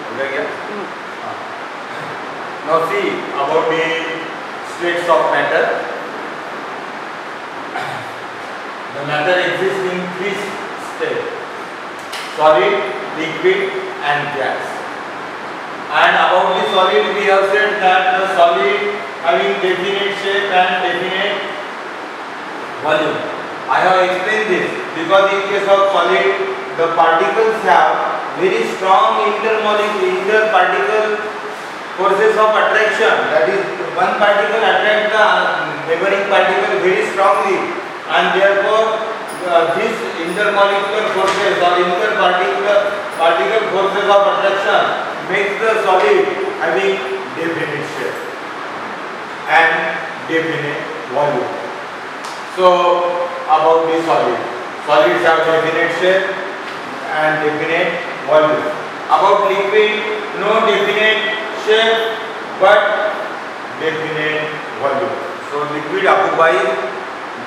हो गया? Now see about the states of matter. The matter exists in three states: solid, liquid, and gas. And about the solid, we have said that the solid having definite shape and definite volume. I have explained this because in case of solid, the particles have very strong interparticle forces of attraction. That is, one particle attracts the neighboring particle very strongly, and therefore these intermolecular forces or particle forces of attraction makes the solid having definite shape and definite volume. So about the solids have definite shape and definite volume. About liquid, no definite shape but definite volume. So liquid occupies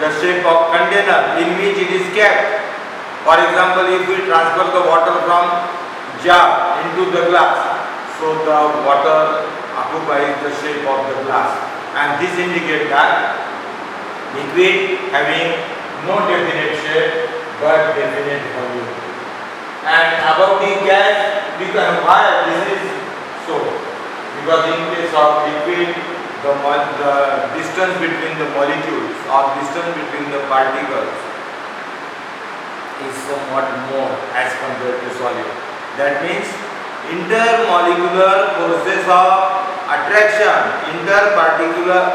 the shape of container in which it is kept. For example, if we transfer the water from jar into the glass, so the water occupies the shape of the glass, and this indicates that liquid having no definite shape but definite volume. And about the gas, because why this is so? Because in case of liquid, the distance between the molecules or distance between the particles is somewhat more as compared to solid. That means intermolecular forces of attraction, interparticle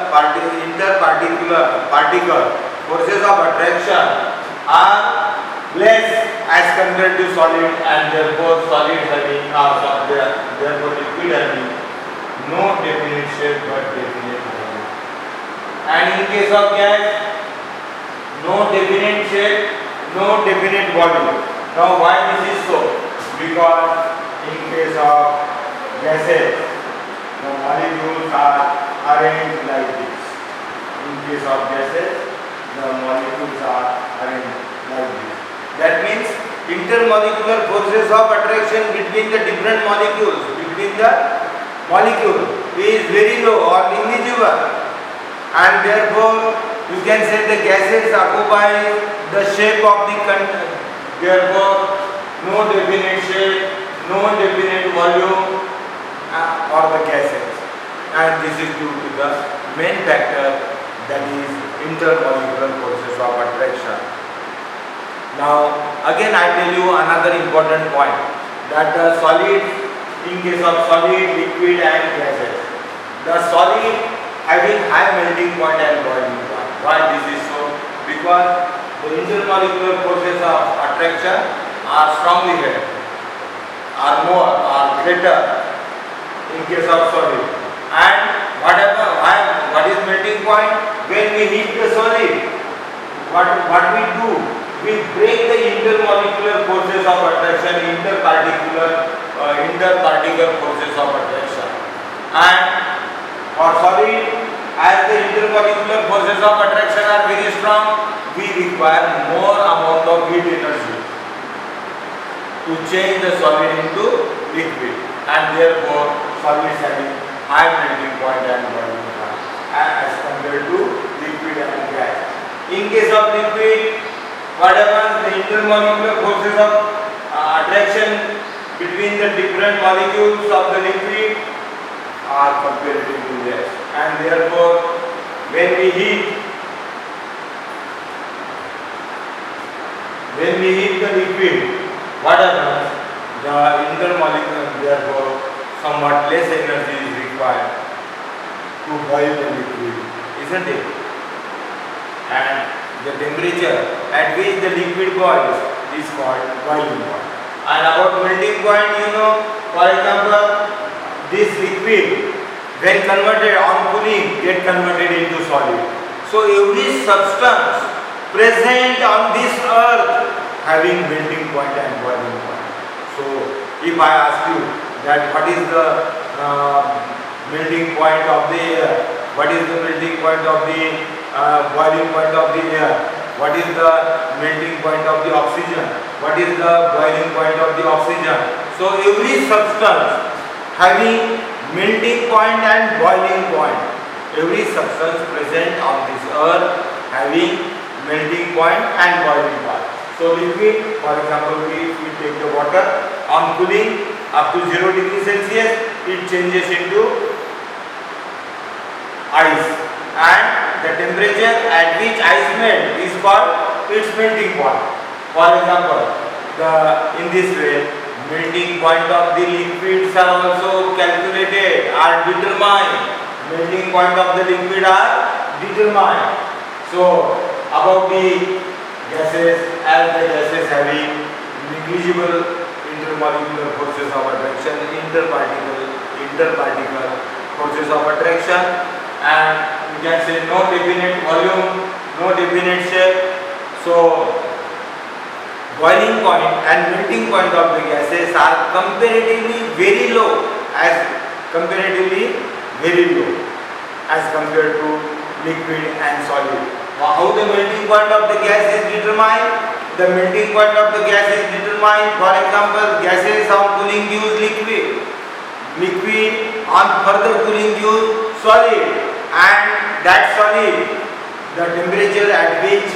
forces of attraction are less as compared to solid, and therefore solid having therefore liquid having no definite shape but definite volume. And in case of gas, no definite shape, no definite volume. Now why this is so? Because in case of gases, the molecules are arranged like this. In case of gases, the molecules are arranged like this. That means intermolecular forces of attraction between the different molecules, is very low or negligible, and therefore you can say the gases occupy the shape of the container. Therefore, no definite shape, no definite volume for the gases, and this is due to the main factor, that is intermolecular forces of attraction. Now again I tell you another important point, that the solid, in case of solid, liquid and gases, the solid having high melting point and boiling point. Why this is so? Because the intermolecular forces of attraction are strongly held, are more or greater in case of solid. And what is melting point? When we heat the solid, what we do? We break the intermolecular forces of attraction, interparticle forces of attraction. And for solid, as the intermolecular forces of attraction are very strong, we require more amount of heat energy to change the solid into liquid, and therefore solids having high melting point and boiling point as compared to liquid and gas. In case of liquid, what happens? The intermolecular forces of attraction between the different molecules of the liquid are comparatively less, and therefore when we heat the liquid, what happens? The intermolecular, therefore somewhat less energy is required to boil the liquid, isn't it? And the temperature at which the liquid boils is called boiling point. And about melting point, for example, this liquid when converted on cooling get converted into solid. So every substance present on this earth having melting point and boiling point. So if I ask you that what is the melting point of the air, what is the melting point of the boiling point of the air, what is the melting point of the oxygen, what is the boiling point of the oxygen. So every substance having melting point and boiling point. Every substance present on this earth having melting point and boiling point. So liquid, for example, if we take the water on cooling up to 0 degree Celsius, it changes into ice, and the temperature at which ice melt is called its melting point. For example, in this way, melting point of the liquids are also calculated, are determined. Melting point of the liquid are determined. So about the gases, as the gases having negligible intermolecular forces of attraction, interparticle forces of attraction, and you can say no definite volume, no definite shape. So boiling point and melting point of the gases are comparatively very low as compared to liquid and solid. How the melting point of the gas is determined? The melting point of the gas is determined, for example, gases on cooling use liquid, liquid on further cooling use solid, and that solid, the temperature at which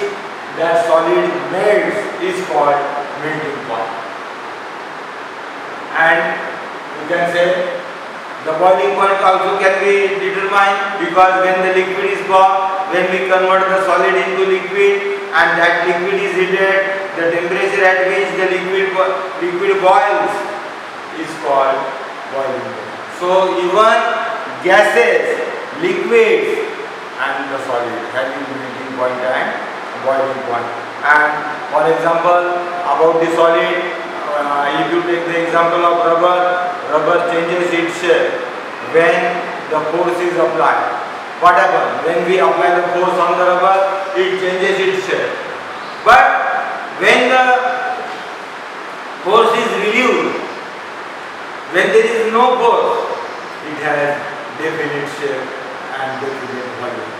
that solid melts is called melting point. And you can say the boiling point also can be determined, because when the liquid is boiled, when we convert the solid into liquid and that liquid is heated, the temperature at which the liquid boils is called boiling point. So even gases, liquids and the solid having melting point and boiling point. And for example, about the solid, if you take the example of rubber changes its shape when the force is applied. What happens? When we apply the force on the rubber, it changes its shape. But when the force is relieved, when there is no force, it has definite shape and definite volume.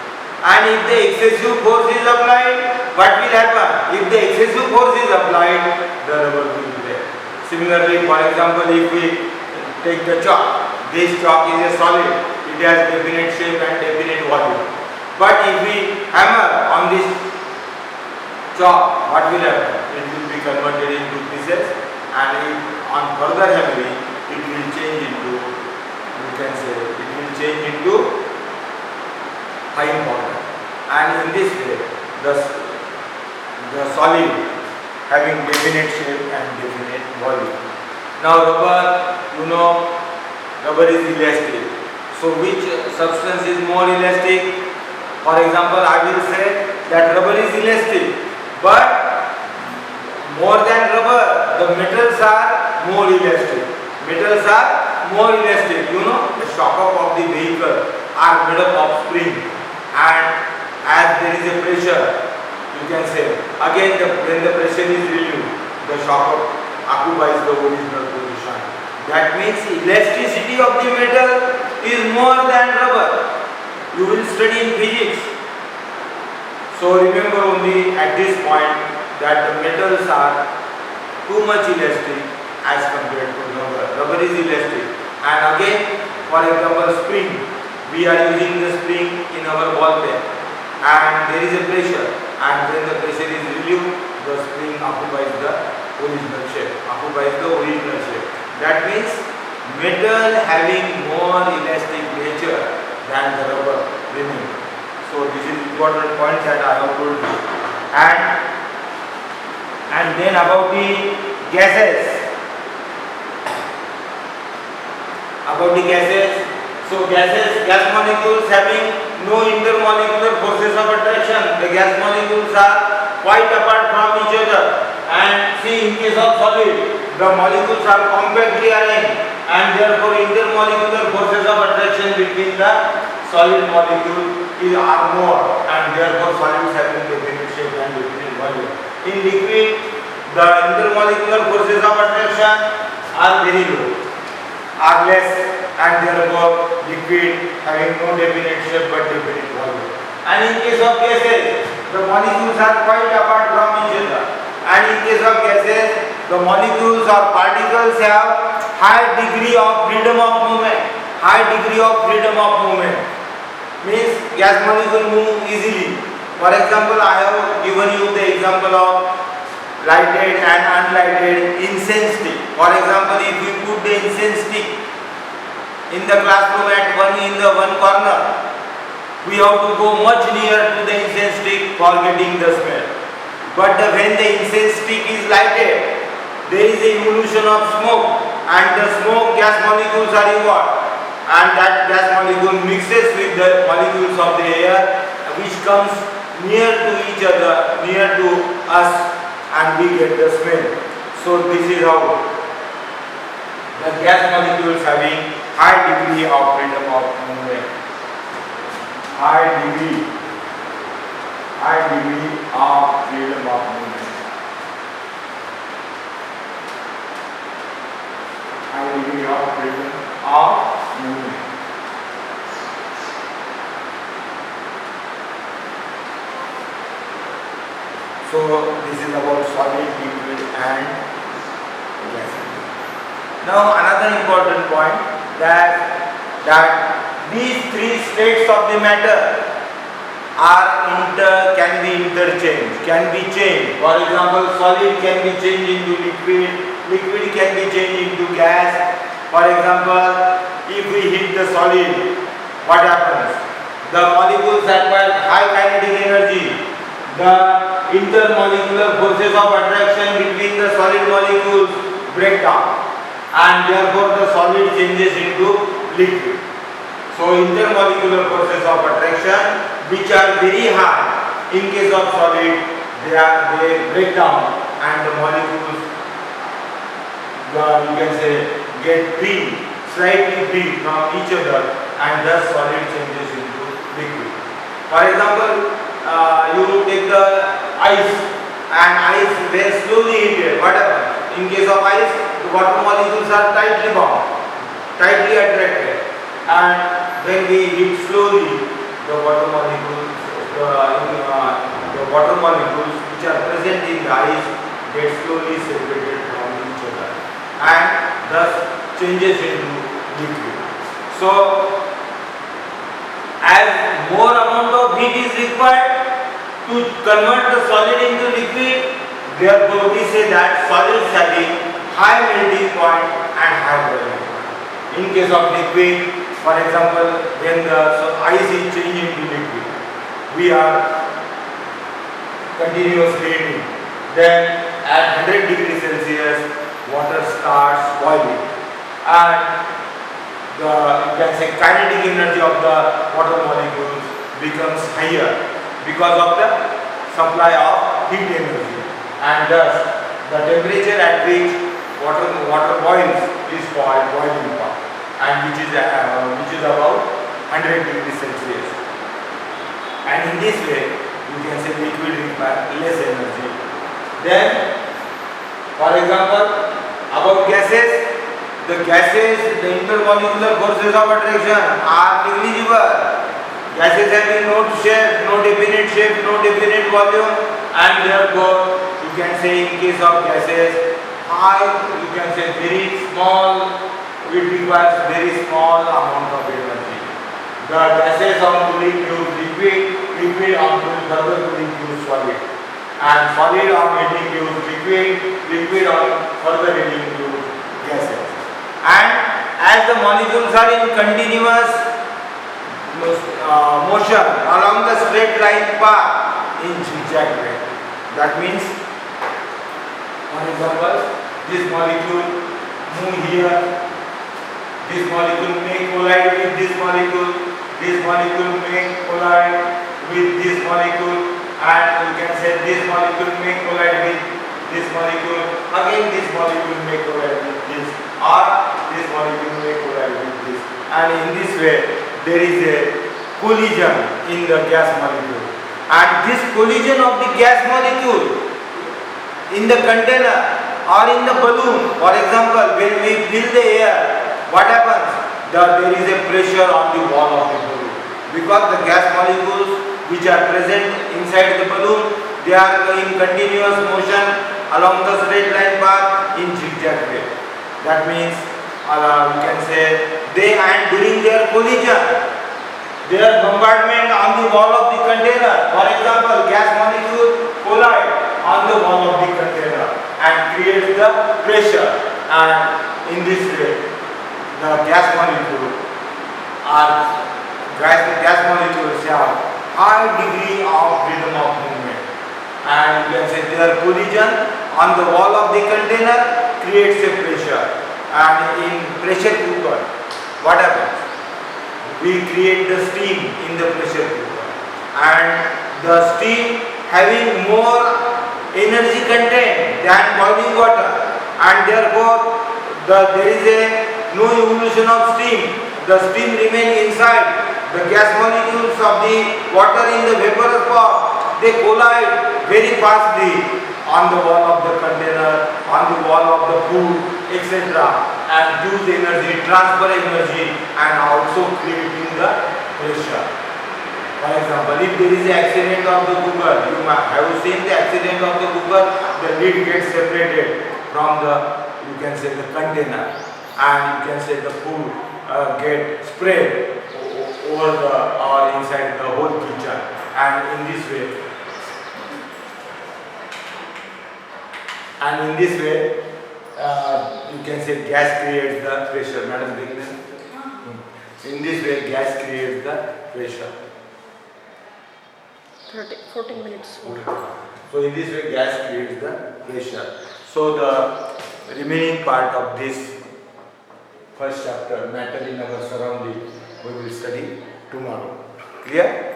And if the excessive force is applied, what will happen? If the excessive force is applied, the rubber will break. Similarly, for example, if we take the chalk, this chalk is a solid, it has definite shape and definite volume. But if we hammer on this chalk, what will happen? It will be converted into pieces, and if on further hammering, it will change into, you can say, it will change into fine powder. And in this way, the solid having definite shape and definite volume. Now rubber, you know, rubber is elastic. So which substance is more elastic? For example, I will say that rubber is elastic, but more than rubber, the metals are more elastic. Metals are more elastic. You know, the shock of the vehicle are made up of spring, and as there is a pressure, you can say, again when the pressure is relieved, the shock occupies the original position. That means elasticity of the metal is more than rubber. You will study in physics. So remember only at this point that the metals are too much elastic as compared to rubber. Rubber is elastic. And again, for example, spring. We are using the spring in our ball pen, and there is a pressure, and when the pressure is relieved, the spring occupies the original shape. That means metal having more elastic nature than the rubber. Remember. So this is important point that I have told you. And then about the gases. So gas molecules having no intermolecular forces of attraction. The gas molecules are quite apart from each other. And see, in case of solid, the molecules are compactly arranged, and therefore intermolecular forces of attraction between the solid molecule are more, and therefore solids having definite shape and definite volume. In liquid, the intermolecular forces of attraction are very low, are less, and therefore liquid having no definite shape but definite volume. And in case of gases, the molecules are quite apart from each other, and in case of gases, the molecules or particles have high degree of freedom of movement. High degree of freedom of movement means gas molecule move easily. For example, I have given you the example of lighted and unlighted incense stick. For example, if we put the incense stick in the classroom at one corner, we have to go much near to the incense stick for getting the smell. But when the incense stick is lighted, there is a evolution of smoke, and the smoke gas molecules are evolved, and that gas molecule mixes with the molecules of the air, which comes near to each other, near to us, and we get the smell. So this is how the gas molecules having high degree of freedom of movement. High degree of freedom of movement. High degree of freedom of movement. So this is about solid, liquid and gas. Now another important point that these three states of the matter can be interchanged, can be changed. For example, solid can be changed into liquid, liquid can be changed into gas. For example, if we heat the solid, what happens? The molecules acquire high kinetic energy. The intermolecular forces of attraction between the solid molecules break down, and therefore the solid changes into liquid. So intermolecular forces of attraction, which are very high in case of solid, they break down, and the molecules, you can say, get free, slightly free from each other, and thus solid changes into liquid. For example, you take the ice, and ice when slowly heated, what happens? In case of ice, the water molecules are tightly bound, tightly attracted, and when we heat slowly, the water molecules, which are present in the ice get slowly separated from each other, and thus changes into liquid. So, as more amount of heat is required to convert the solid into liquid, therefore we say that solids having high melting point and high boiling point. In case of liquid, for example, when the ice is changed into liquid, we are continuously heating. Then at 100 degrees Celsius, water starts boiling, and the, you can say, kinetic energy of the water molecules becomes higher because of the supply of heat energy, and thus the temperature at which water boils is called boiling point, and which is about 100 degrees Celsius. And in this way, you can say liquid requires less energy. Then, for example, about gases, the intermolecular forces of attraction are negligible. Gases having no shape, no definite shape, no definite volume, and therefore you can say in case of gases, you can say very small, it requires very small amount of energy. The gases on cooling use liquid on further cooling use solid, and solid on heating use liquid on further heating use gases. And as the molecules are in continuous motion along the straight line path in zigzag way, that means, for example, this molecule move here, this molecule may collide with this molecule may collide with this molecule, and you can say this molecule may collide with this molecule, again this molecule may collide with this, or this molecule may collide with this, and in this way there is a collision in the gas molecule, and this collision of the gas molecule in the container or in the balloon, for example, when we fill the air, what happens? There is a pressure on the wall of the balloon, because the gas molecules which are present inside the balloon, they are in continuous motion, along the straight line path in zigzag way. That means you can say they, and during their collision, their bombardment on the wall of the container, for example, gas molecule collide on the wall of the container and creates the pressure, and in this way the gas molecules have high degree of freedom of movement, and you can say their collision on the wall of the container creates a pressure. And in pressure cooker, what happens? We create the steam in the pressure cooker, and the steam having more energy content than boiling water, and therefore there is no evolution of steam. The steam remains inside. The gas molecules of the water in the vaporous form, they collide very fastly on the wall of the container, on the wall of the food, etc., and use energy, transfer energy, and also creating the pressure. For example, if there is an accident of the cooker, you might have seen the accident of the cooker, the lid gets separated from the, you can say, the container, and you can say the food get spread over the or inside the whole kitchen, and in this way. And in this way, you can say gas creates the pressure. Madam, in this way, gas creates the pressure. 14 minutes. So in this way, gas creates the pressure. So the remaining part of this first chapter, matter in our surrounding, we will study tomorrow. Clear?